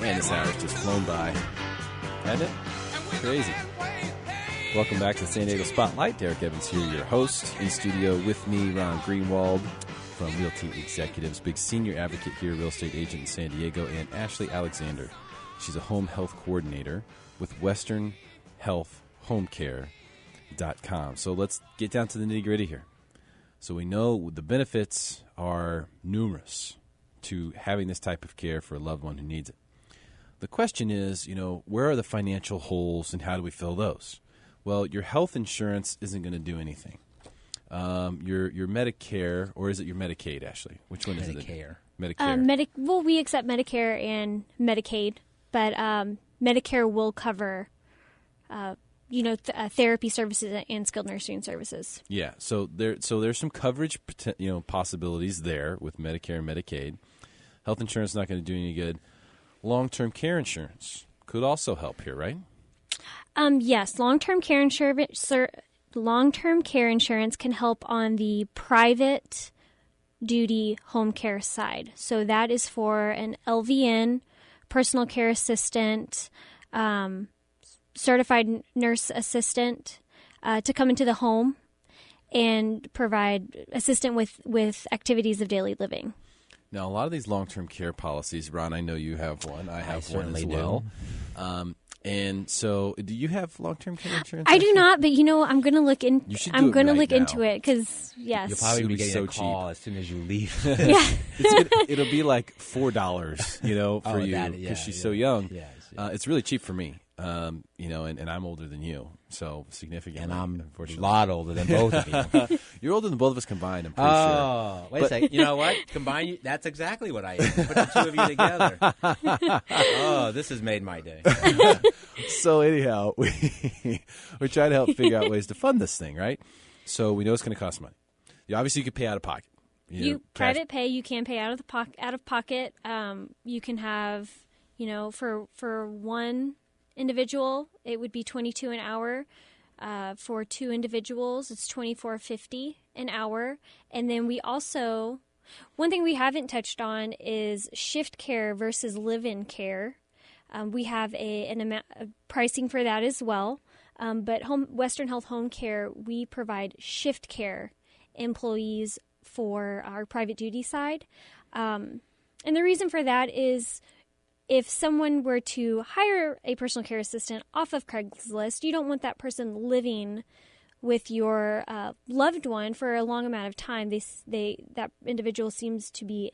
Man, this hour's just flown by. Hasn't it? Crazy. Welcome back to the San Diego Spotlight. Derek Evans here, your host. In studio with me, Ron Greenwald from Realty Executives, big senior advocate here, real estate agent in San Diego, and Ashley Alexander. She's a home health coordinator with Western Health Homecare.com. So let's get down to the nitty-gritty here. So we know the benefits are numerous to having this type of care for a loved one who needs it. The question is, where are the financial holes and how do we fill those? Well, your health insurance isn't going to do anything. Your Medicare, or is it your Medicaid, Ashley? Which one is it? Medicare. Well, we accept Medicare and Medicaid, but Medicare will cover, therapy services and skilled nursing services. Yeah, so there's some coverage, possibilities there with Medicare and Medicaid. Health insurance is not going to do any good. Long-term care insurance could also help here, right? Yes, long-term care insurance can help on the private duty home care side. So that is for an LVN, personal care assistant, certified nurse assistant to come into the home and provide assistance with activities of daily living. Now, a lot of these long-term care policies, Ron, I know you have one. I have one as well. And so, do you have long-term care insurance? I do not, but I'm going to look in. I'm going to look now. into it because yes, you'll probably be getting so a call cheap as soon as you leave. Yeah, it'll be like $4, for you because she's so young. Yes. It's really cheap for me, and I'm older than you, so significantly. And I'm a lot older than both of you. You're older than both of us combined, I'm pretty sure. Oh, wait a second. You know what? Combine, that's exactly what I am. Put the two of you together. Oh, this has made my day. So anyhow, we're trying to help figure out ways to fund this thing, right? So we know it's going to cost money. Obviously, you could pay out of pocket. Private pay, you can pay out of pocket. You can have, for one individual, it would be $22 an hour. For two individuals, it's $24.50 an hour. And then we also, one thing we haven't touched on is shift care versus live-in care. We have an amount of pricing for that as well. But Western Health Home Care, we provide shift care employees for our private duty side. And the reason for that is if someone were to hire a personal care assistant off of Craigslist, you don't want that person living with your loved one for a long amount of time. That individual seems to be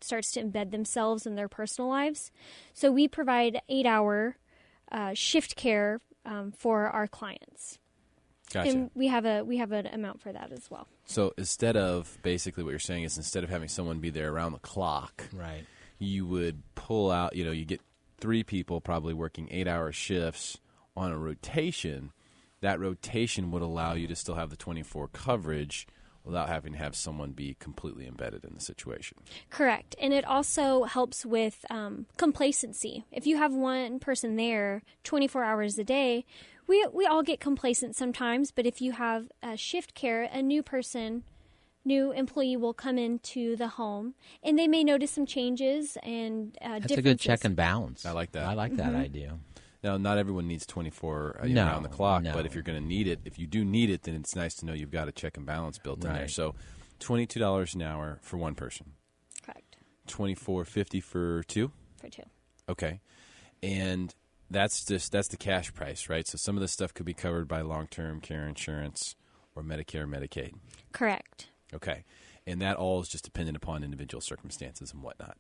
starts to embed themselves in their personal lives. So we provide 8-hour shift care for our clients. Gotcha. And we have an amount for that as well. So instead of having someone be there around the clock, right? You would pull out, you get 3 people probably working 8-hour shifts on a rotation. That rotation would allow you to still have the 24 coverage without having to have someone be completely embedded in the situation. Correct. And it also helps with complacency. If you have one person there 24 hours a day, we all get complacent sometimes, but if you have shift care, a new employee will come into the home, and they may notice some changes and That's a good check and balance. I like that. I like that idea. Now, not everyone needs 24 around the clock, but if you're going to need it, if you do need it, then it's nice to know you've got a check and balance built in there. So $22 an hour for one person. Correct. $24.50 for two? For two. Okay. And that's the cash price, right? So some of this stuff could be covered by long-term care insurance or Medicare, Medicaid. Correct. Okay. And that all is just dependent upon individual circumstances and whatnot.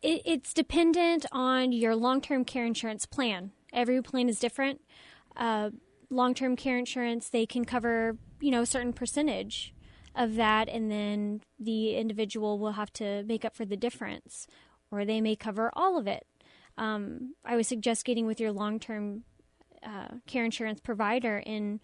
It's dependent on your long-term care insurance plan. Every plan is different. Long-term care insurance, they can cover, a certain percentage of that, and then the individual will have to make up for the difference, or they may cover all of it. I would suggest getting with your long-term care insurance provider and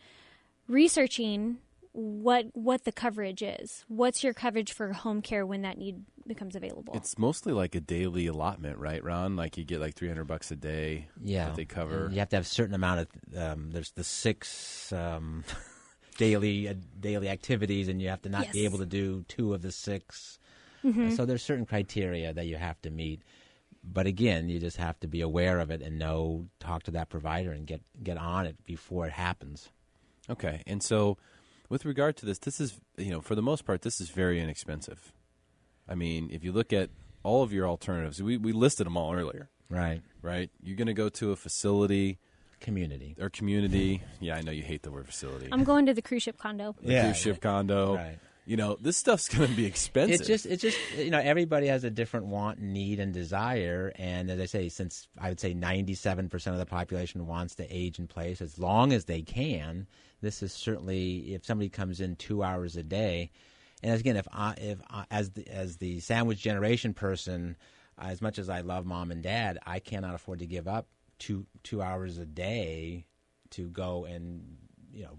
researching what the coverage is. What's your coverage for home care when that need becomes available? It's mostly like a daily allotment, right, Ron? Like you get like $300 a day that they cover. And you have to have a certain amount of there's the 6 daily activities, and you have to not be able to do 2 of the 6. Mm-hmm. So there's certain criteria that you have to meet. But again, you just have to be aware of it and talk to that provider and get on it before it happens. Okay, and so with regard to this is, for the most part, this is very inexpensive. I mean, if you look at all of your alternatives, we listed them all earlier. Right. You're going to go to a facility. Community. Yeah, I know you hate the word facility. I'm going to the cruise ship condo. Cruise ship condo. Right. This stuff's going to be expensive. It's just everybody has a different want, need, and desire. And as I say, since I would say 97% of the population wants to age in place as long as they can, this is certainly, if somebody comes in 2 hours a day, and again, if as the sandwich generation person, as much as I love mom and dad, I cannot afford to give up two hours a day to go and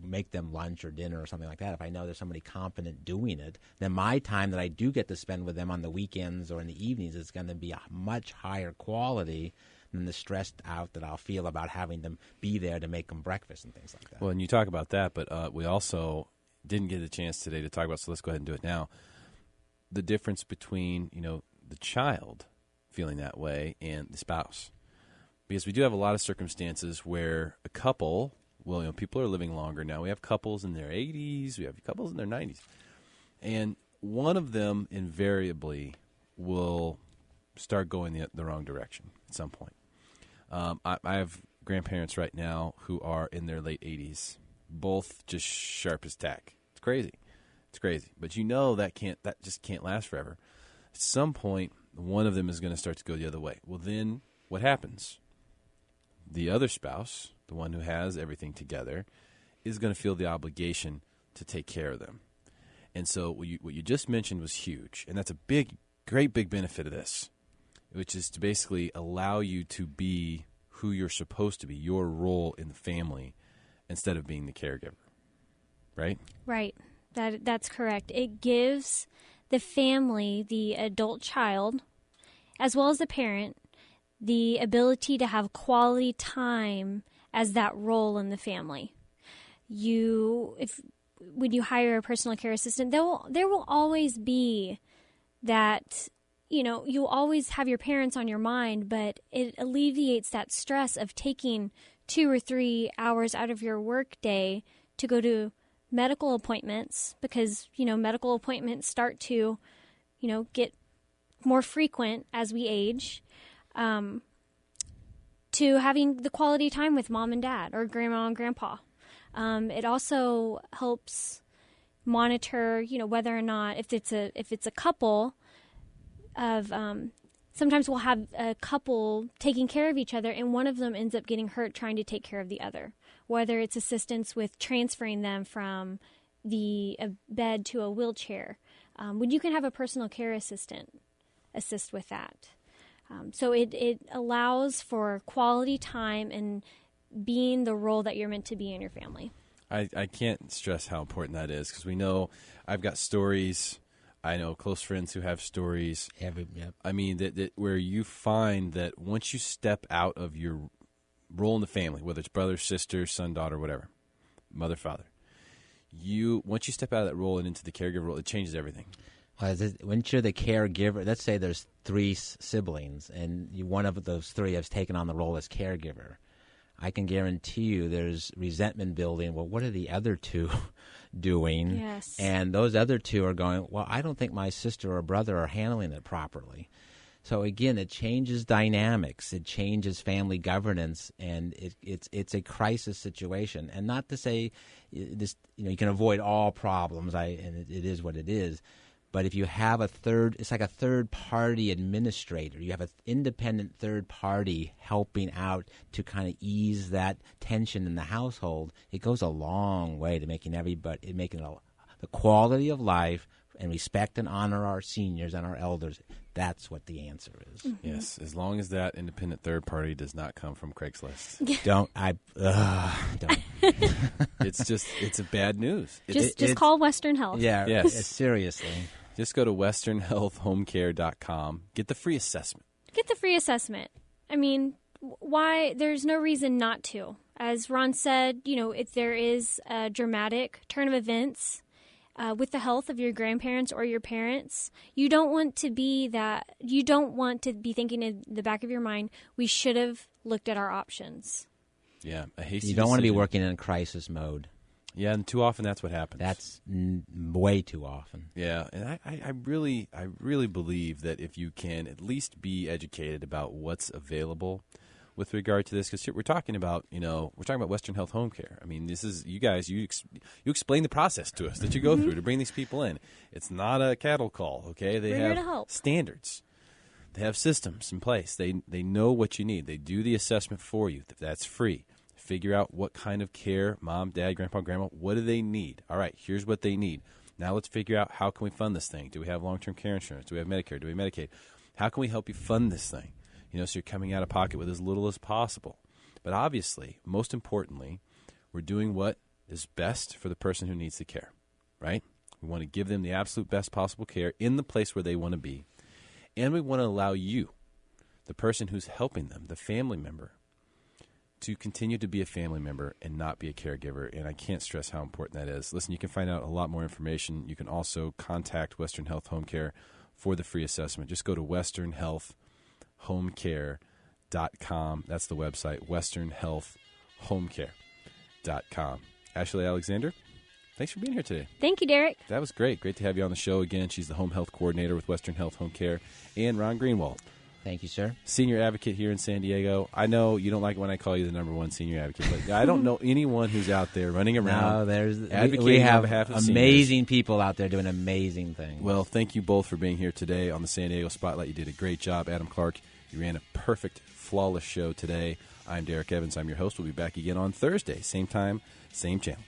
make them lunch or dinner or something like that. If I know there's somebody competent doing it, then my time that I do get to spend with them on the weekends or in the evenings is going to be a much higher quality than the stressed out that I'll feel about having them be there to make them breakfast and things like that. Well, and you talk about that, but we also didn't get a chance today to talk about, so let's go ahead and do it now. The difference between, the child feeling that way and the spouse. Because we do have a lot of circumstances where a couple, people are living longer now. We have couples in their 80s. We have couples in their 90s. And one of them invariably will start going the wrong direction at some point. I have grandparents right now who are in their late 80s, both just sharp as tack. It's crazy. But that just can't last forever. At some point, one of them is going to start to go the other way. Well, then what happens? The other spouse, the one who has everything together, is going to feel the obligation to take care of them. And so what you just mentioned was huge, and that's a great big benefit of this, which is to basically allow you to be who you're supposed to be, your role in the family, instead of being the caregiver, right? Right. That's correct. It gives the family, the adult child, as well as the parent, the ability to have quality time as that role in the family. When you hire a personal care assistant, there will always be that, you'll always have your parents on your mind, but it alleviates that stress of taking 2 or 3 hours out of your work day to go to medical appointments, because, medical appointments start to, get more frequent as we age, to having the quality time with mom and dad or grandma and grandpa. It also helps monitor, whether or not, if it's a couple of, sometimes we'll have a couple taking care of each other and one of them ends up getting hurt trying to take care of the other, whether it's assistance with transferring them from the bed to a wheelchair. When you can have a personal care assistant assist with that. So it allows for quality time and being the role that you're meant to be in your family. I can't stress how important that is, because we know I've got stories. I know close friends who have stories. Yep. I mean, that where you find that once you step out of your role in the family, whether it's brother, sister, son, daughter, whatever, mother, father, once you step out of that role and into the caregiver role, it changes everything. When you're the caregiver, let's say there's 3 siblings, and one of those 3 has taken on the role as caregiver. I can guarantee you there's resentment building. Well, what are the other 2 doing? Yes. And those other 2 are going, well, I don't think my sister or brother are handling it properly. So again, it changes dynamics. It changes family governance, and it's a crisis situation. And not to say this, you can avoid all problems. And it is what it is. But if you have it's like a third-party administrator. You have an independent third party helping out to kind of ease that tension in the household. It goes a long way to making the quality of life and respect and honor our seniors and our elders. That's what the answer is. Mm-hmm. Yes, as long as that independent third party does not come from Craigslist. Don't. It's a bad news. Just call Western Health. Yeah, yes. Seriously. Just go to westernhealthhomecare.com. Get the free assessment. I mean, why? There's no reason not to. As Ron said, if there is a dramatic turn of events, with the health of your grandparents or your parents. You don't want to be thinking in the back of your mind, we should have looked at our options. Yeah, a hasty You don't want to be decision. working in crisis mode. Yeah, and too often that's what happens. That's way too often. Yeah, and I really believe that if you can at least be educated about what's available with regard to this, because we're talking about Western Health Home Care. I mean, this is you guys. You explain the process to us that you go through to bring these people in. It's not a cattle call, okay? They We're have here to help. standards. They have systems in place. They know what you need. They do the assessment for you. That's free. Figure out what kind of care, mom, dad, grandpa, grandma, what do they need? All right, here's what they need. Now let's figure out how can we fund this thing. Do we have long-term care insurance? Do we have Medicare? Do we have Medicaid? How can we help you fund this thing? So you're coming out of pocket with as little as possible. But obviously, most importantly, we're doing what is best for the person who needs the care, right? We want to give them the absolute best possible care in the place where they want to be. And we want to allow you, the person who's helping them, the family member, to continue to be a family member and not be a caregiver. And I can't stress how important that is. Listen, you can find out a lot more information. You can also contact Western Health Home Care for the free assessment. Just go to westernhealthhomecare.com. That's the website, westernhealthhomecare.com. Ashley Alexander, thanks for being here today. Thank you, Derek. That was great. Great to have you on the show again. She's the home health coordinator with Western Health Home Care. And Ron Greenwald, Thank you, sir. senior advocate here in San Diego. I know you don't like it when I call you the number one senior advocate, but I don't know anyone who's out there running around advocating we have on behalf of amazing seniors. people out there doing amazing things. Well, thank you both for being here today on the San Diego Spotlight. You did a great job. Adam Clark, you ran a perfect, flawless show today. I'm Derek Evans. I'm your host. We'll be back again on Thursday. Same time, same channel.